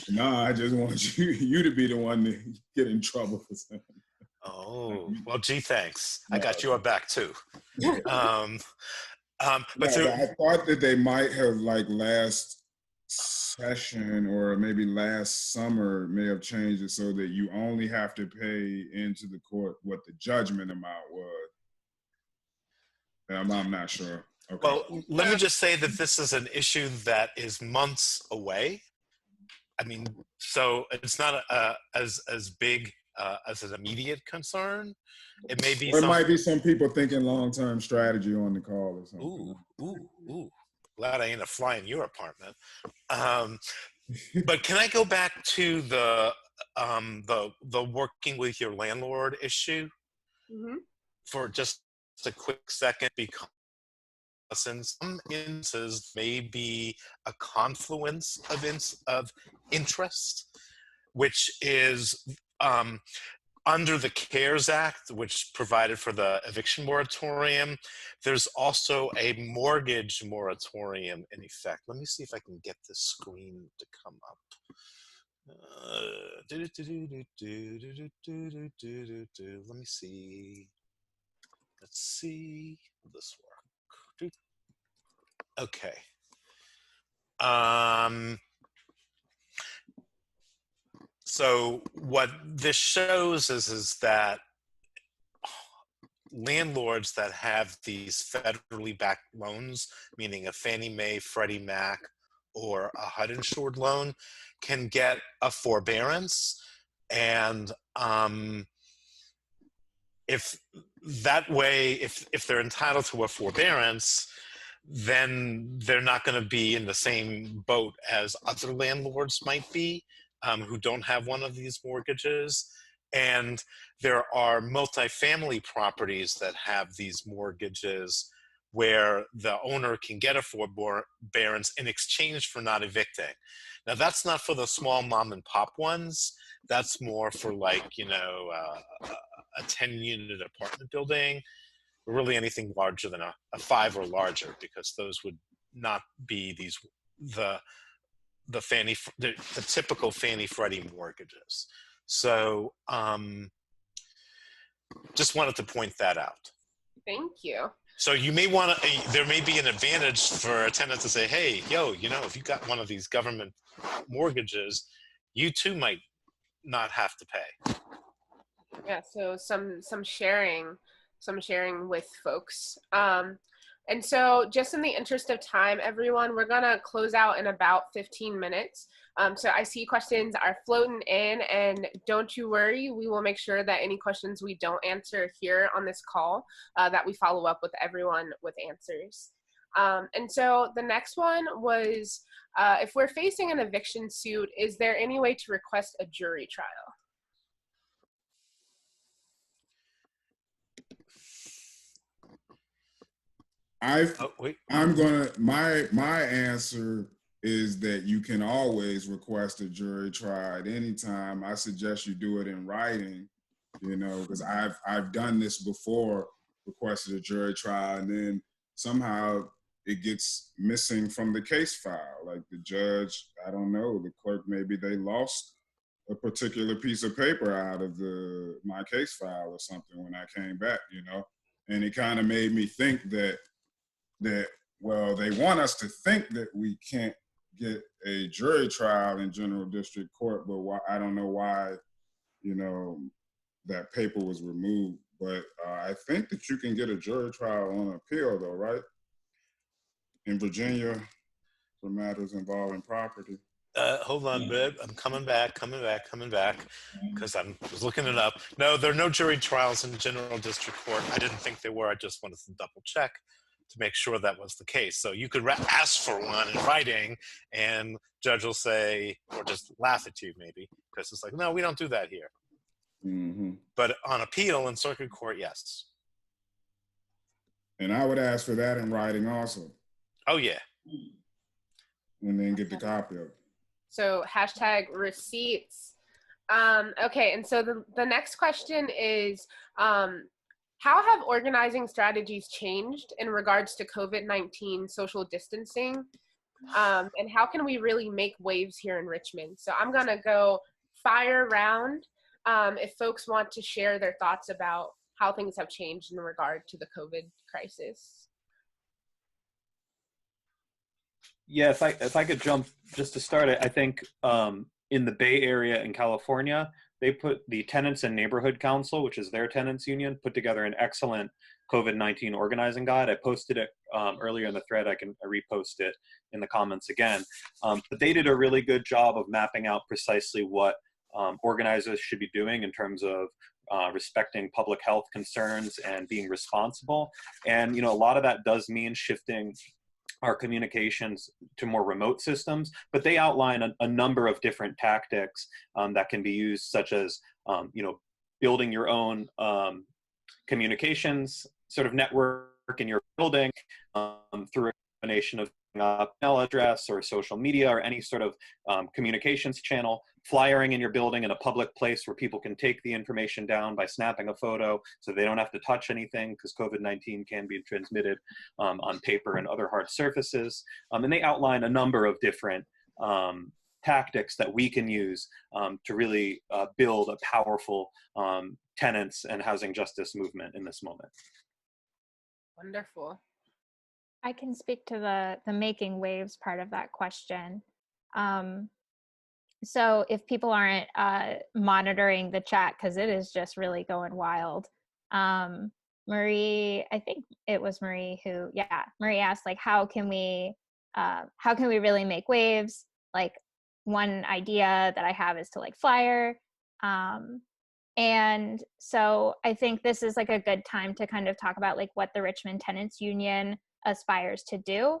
No, I just want you to be the one to get in trouble for something. Oh, well, gee, thanks. I got your back too. But I thought that they might have, like, last session or maybe last summer may have changed it so that you only have to pay into the court what the judgment amount was. I'm not sure. Okay. Well, let me just say that this is an issue that is months away. I mean, so it's not as big as an immediate concern. It may be. Or it might be some people thinking long-term strategy on the call or something. Ooh. Glad I ain't a fly in your apartment. But can I go back to the working with your landlord issue for just a quick second? Because in some instances may be a confluence of interest, which is under the CARES Act, which provided for the eviction moratorium. There's also a mortgage moratorium in effect. Let me see if I can get this screen to come up. Let me see. Let's see. Will this work? Okay. So what this shows is that landlords that have these federally backed loans, meaning a Fannie Mae, Freddie Mac, or a HUD insured loan, can get a forbearance. And if that way, if they're entitled to a forbearance, then they're not going to be in the same boat as other landlords might be, who don't have one of these mortgages. And there are multifamily properties that have these mortgages where the owner can get a forbearance in exchange for not evicting. Now, that's not for the small mom and pop ones. That's more for, like, you know, a 10-unit apartment building, or really anything larger than a 5 or larger, because those would not be the typical Fannie Freddie mortgages. So just wanted to point that out. Thank you. So you may want to, there may be an advantage for a tenant to say, hey, yo, you know, if you got one of these government mortgages, you too might not have to pay. Yeah, so some sharing with folks. And so just in the interest of time, everyone, we're gonna close out in about 15 minutes. So I see questions are floating in, and don't you worry, we will make sure that any questions we don't answer here on this call, that we follow up with everyone with answers. And so the next one was, if we're facing an eviction suit, is there any way to request a jury trial? My answer is that you can always request a jury trial at any time. I suggest you do it in writing, you know, because I've done this before, requested a jury trial, and then somehow it gets missing from the case file. Like the judge, I don't know, the clerk, maybe they lost a particular piece of paper out of my case file or something when I came back, you know, and it kind of made me think that well, they want us to think that we can't get a jury trial in general district court, but I don't know why, you know, that paper was removed. But I think that you can get a jury trial on appeal, though, right? In Virginia, for matters involving property. Hold on, babe. I'm coming back, because I was looking it up. No, there are no jury trials in general district court. I didn't think there were. I just wanted to double check to make sure that was the case. So you could ask for one in writing, and judge will say, or just laugh at you maybe, because it's like, no, we don't do that here. Mm-hmm. But on appeal in circuit court, yes. And I would ask for that in writing also. Oh, yeah. And then get the copy of it. So hashtag receipts. Okay, and so the next question is, how have organizing strategies changed in regards to COVID-19 social distancing? And how can we really make waves here in Richmond? So I'm gonna go fire round if folks want to share their thoughts about how things have changed in regard to the COVID crisis. Yeah, if I could jump just to start it, I think in the Bay Area in California, they put the Tenants and Neighborhood Council, which is their tenants union, put together an excellent COVID-19 organizing guide. I posted it earlier in the thread. I can repost it in the comments again. But they did a really good job of mapping out precisely what organizers should be doing in terms of respecting public health concerns and being responsible. And, you know, a lot of that does mean shifting our communications to more remote systems, but they outline a number of different tactics that can be used, such as, you know, building your own communications sort of network in your building through a combination of email address or social media or any sort of communications channel, flyering in your building in a public place where people can take the information down by snapping a photo so they don't have to touch anything, because COVID-19 can be transmitted on paper and other hard surfaces. And they outline a number of different tactics that we can use to really build a powerful tenants and housing justice movement in this moment. Wonderful. I can speak to the making waves part of that question. So if people aren't monitoring the chat, because it is just really going wild. Marie, I think it was Marie who, Marie asked, like, how can we really make waves? Like, one idea that I have is to like flyer. And so I think this is like a good time to kind of talk about like what the Richmond Tenants Union aspires to do.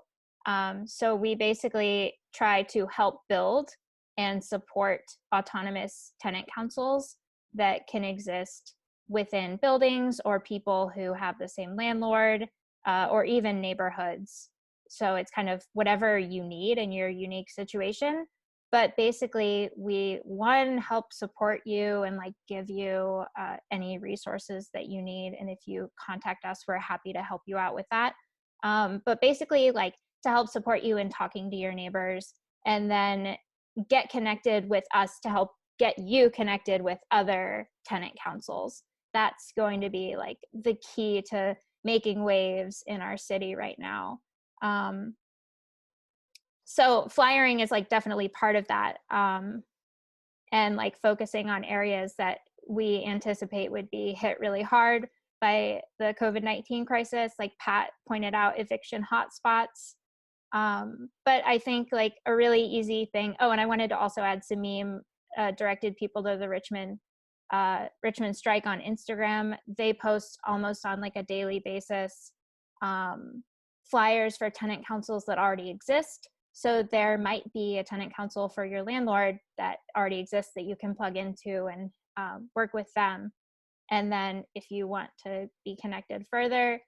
So we basically try to help build and support autonomous tenant councils that can exist within buildings or people who have the same landlord, or even neighborhoods. So it's kind of whatever you need in your unique situation. But basically, we help support you and like give you any resources that you need. And if you contact us, we're happy to help you out with that. But basically, like, to help support you in talking to your neighbors, and then get connected with us to help get you connected with other tenant councils. That's going to be like the key to making waves in our city right now. So flyering is like definitely part of that, and like focusing on areas that we anticipate would be hit really hard by the COVID-19 crisis. Like Pat pointed out, eviction hotspots. But I think like a really easy thing. Oh, and I wanted to also add, Samim directed people to the Richmond Strike on Instagram. They post almost on like a daily basis flyers for tenant councils that already exist. So there might be a tenant council for your landlord that already exists that you can plug into and work with them. And then if you want to be connected further,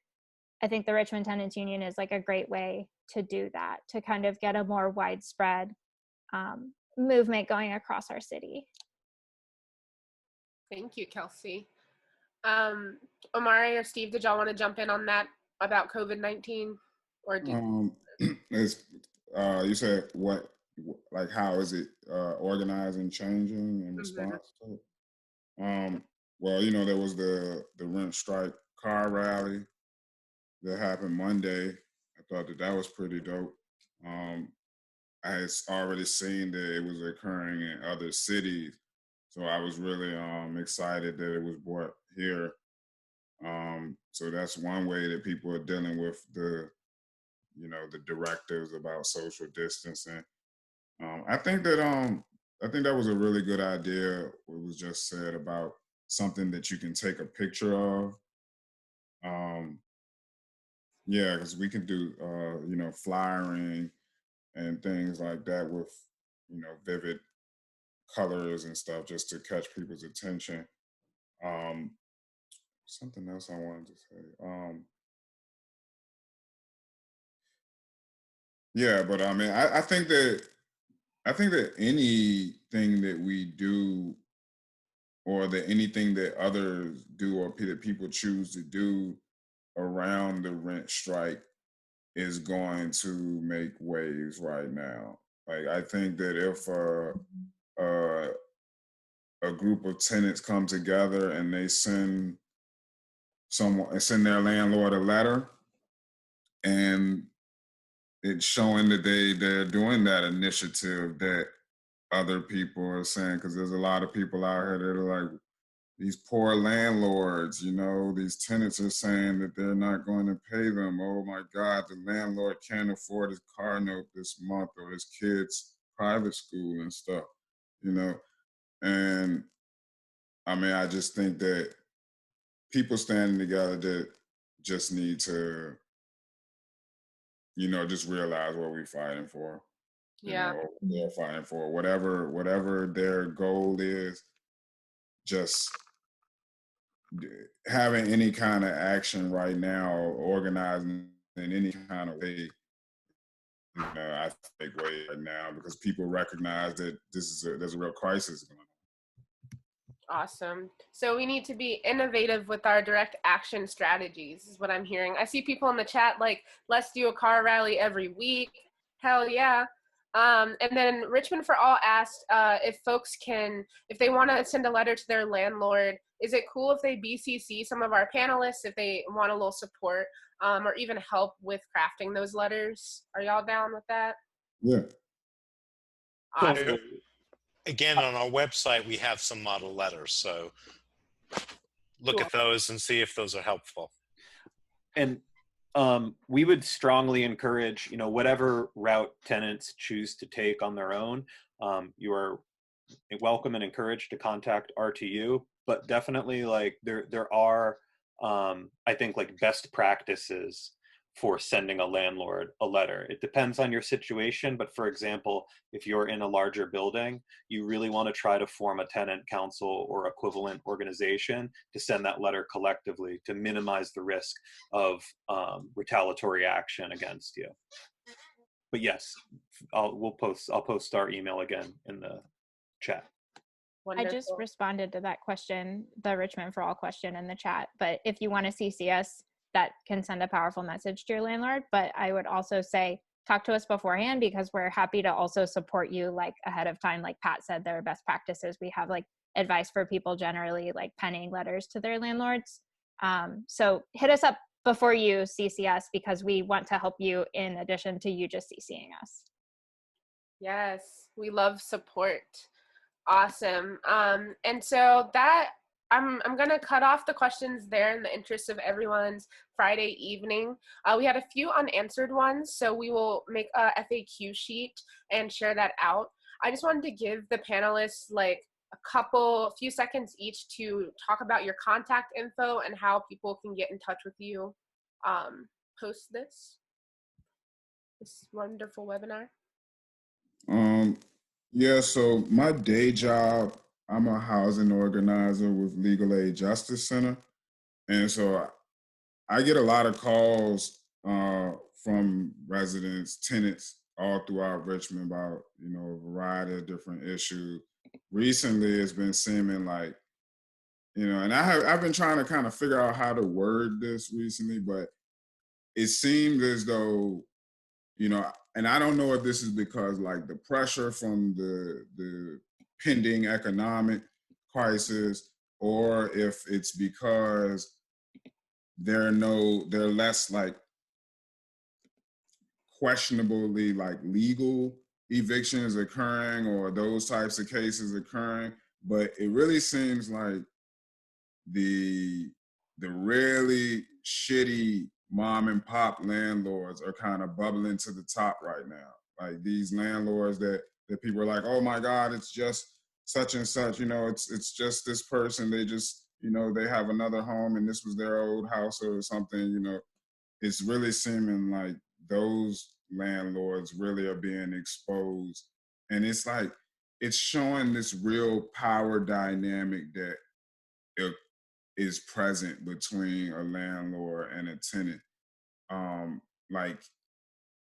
I think the Richmond Tenants Union is like a great way to do that, to kind of get a more widespread movement going across our city. Thank you, Kelsey. Omari or Steve, did y'all want to jump in on that about COVID-19? Or you said what, like, how is it organized and changing in response to it? Well, you know, there was the rent strike car rally that happened Monday. I thought that was pretty dope. I had already seen that it was occurring in other cities, so I was really excited that it was brought here. So that's one way that people are dealing with the directives about social distancing. I think that was a really good idea. What was just said about something that you can take a picture of. Yeah, because we can do flyering and things like that with vivid colors and stuff just to catch people's attention. Something else I wanted to say. Yeah, but I mean, I think that anything that we do, or that anything that others do, or that people choose to do around the rent strike, is going to make waves right now. Like, I think that if a group of tenants come together and they send their landlord a letter, and it's showing that they're doing that initiative that other people are saying, because there's a lot of people out here that are like, these poor landlords, these tenants are saying that they're not going to pay them. Oh my God, the landlord can't afford his car note this month, or his kids' private school and stuff, And I mean, I just think that people standing together that just need to, just realize what we're fighting for. Yeah. What they're fighting for. Whatever their goal is, just having any kind of action right now, or organizing in any kind of way, I think way right now, because people recognize that there's a real crisis going on. Awesome. So we need to be innovative with our direct action strategies, is what I'm hearing. I see people in the chat like, let's do a car rally every week. Hell yeah. And then Richmond for All asked if they want to send a letter to their landlord, is it cool if they BCC some of our panelists if they want a little support, or even help with crafting those letters? Are y'all down with that? Yeah. Awesome. again, on our website, we have some model letters. So look Cool. at those and see if those are helpful. And we would strongly encourage, whatever route tenants choose to take on their own, you are welcome and encouraged to contact RTU, but definitely like there are, I think, like best practices for sending a landlord a letter. It depends on your situation, but for example, if you're in a larger building, you really want to try to form a tenant council or equivalent organization to send that letter collectively to minimize the risk of retaliatory action against you. But yes, I'll post our email again in the chat. Wonderful. I just responded to that question, the Richmond for All question in the chat. But if you want to CC us, that can send a powerful message to your landlord. But I would also say, talk to us beforehand, because we're happy to also support you like ahead of time. Like Pat said, there are best practices. We have like advice for people generally like penning letters to their landlords. So hit us up before you CC us, because we want to help you in addition to you just CCing us. Yes, we love support. Awesome. And so that I'm gonna cut off the questions there in the interest of everyone's Friday evening. We had a few unanswered ones, so we will make a FAQ sheet and share that out. I just wanted to give the panelists like a few seconds each to talk about your contact info and how people can get in touch with you post this wonderful webinar. Yeah, so my day job, I'm a housing organizer with Legal Aid Justice Center. And so I get a lot of calls from residents, tenants all throughout Richmond about, a variety of different issues. Recently, it's been seeming like, and I've been trying to kind of figure out how to word this recently, but it seemed as though, and I don't know if this is because like the pressure from the pending economic crisis, or if it's because there are less like questionably like legal evictions occurring or those types of cases occurring. But it really seems like the really shitty mom and pop landlords are kind of bubbling to the top right now. Like these landlords that people are like, oh my God, it's just such and such, it's just this person. They just, they have another home and this was their old house or something, it's really seeming like those landlords really are being exposed. And it's like, it's showing this real power dynamic that is present between a landlord and a tenant. Like,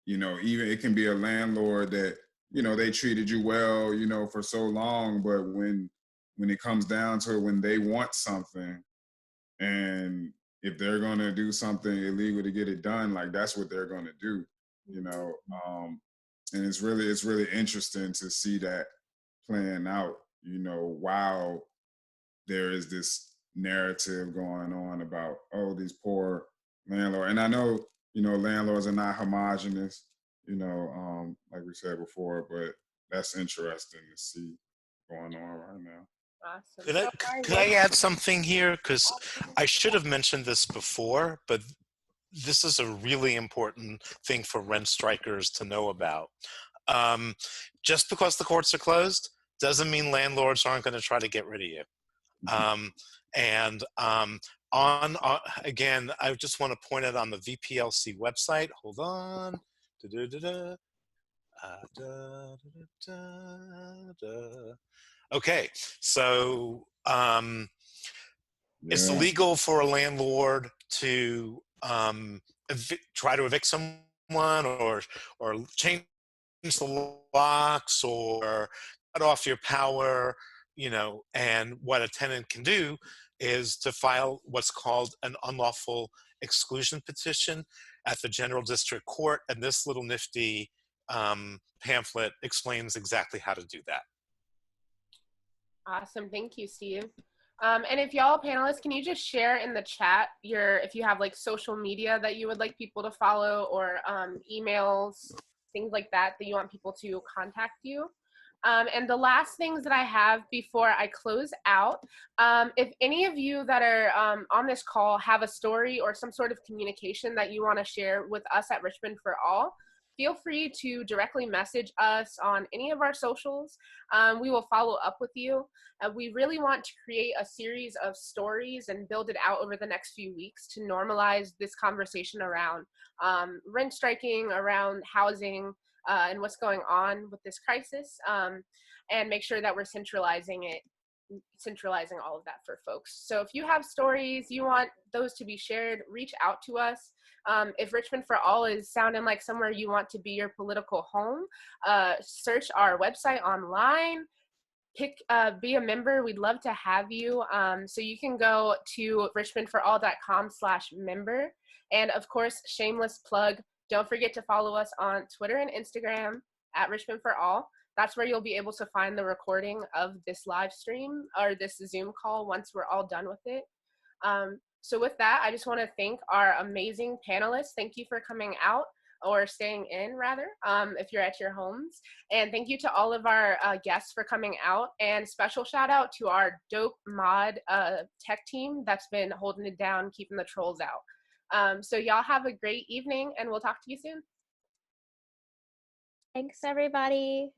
even it can be a landlord that, they treated you well, for so long, but when it comes down to it, when they want something, and if they're gonna do something illegal to get it done, like that's what they're gonna do, and it's really interesting to see that playing out, while there is this narrative going on about, oh, these poor landlords. And I know, landlords are not homogenous, like we said before, but that's interesting to see going on right now. Awesome. Could I add something here? Because I should have mentioned this before, but this is a really important thing for rent strikers to know about. Just because the courts are closed doesn't mean landlords aren't going to try to get rid of you. Again, I just want to point out on the VPLC website. Hold on. Okay, so it's illegal for a landlord to try to evict someone or change the locks or cut off your power, and what a tenant can do is to file what's called an unlawful exclusion petition at the General District Court, and this little nifty pamphlet explains exactly how to do that. Awesome, thank you, Steve. And if y'all panelists, can you just share in the chat if you have like social media that you would like people to follow, or emails, things like that you want people to contact you? And the last things that I have before I close out, if any of you that are on this call have a story or some sort of communication that you want to share with us at Richmond for All, feel free to directly message us on any of our socials. We will follow up with you. We really want to create a series of stories and build it out over the next few weeks to normalize this conversation around rent striking, around housing, and what's going on with this crisis, and make sure that we're centralizing all of that for folks. So if you have stories, you want those to be shared, reach out to us. If Richmond for All is sounding like somewhere you want to be your political home, search our website online, be a member. We'd love to have you. So you can go to richmondforall.com/member. And of course, shameless plug, don't forget to follow us on Twitter and Instagram at Richmond for All. That's where you'll be able to find the recording of this live stream or this Zoom call once we're all done with it. So with that, I just want to thank our amazing panelists. Thank you for coming out, or staying in rather, if you're at your homes. And thank you to all of our guests for coming out, and special shout out to our dope mod tech team that's been holding it down, keeping the trolls out. So y'all have a great evening, and we'll talk to you soon. Thanks, everybody.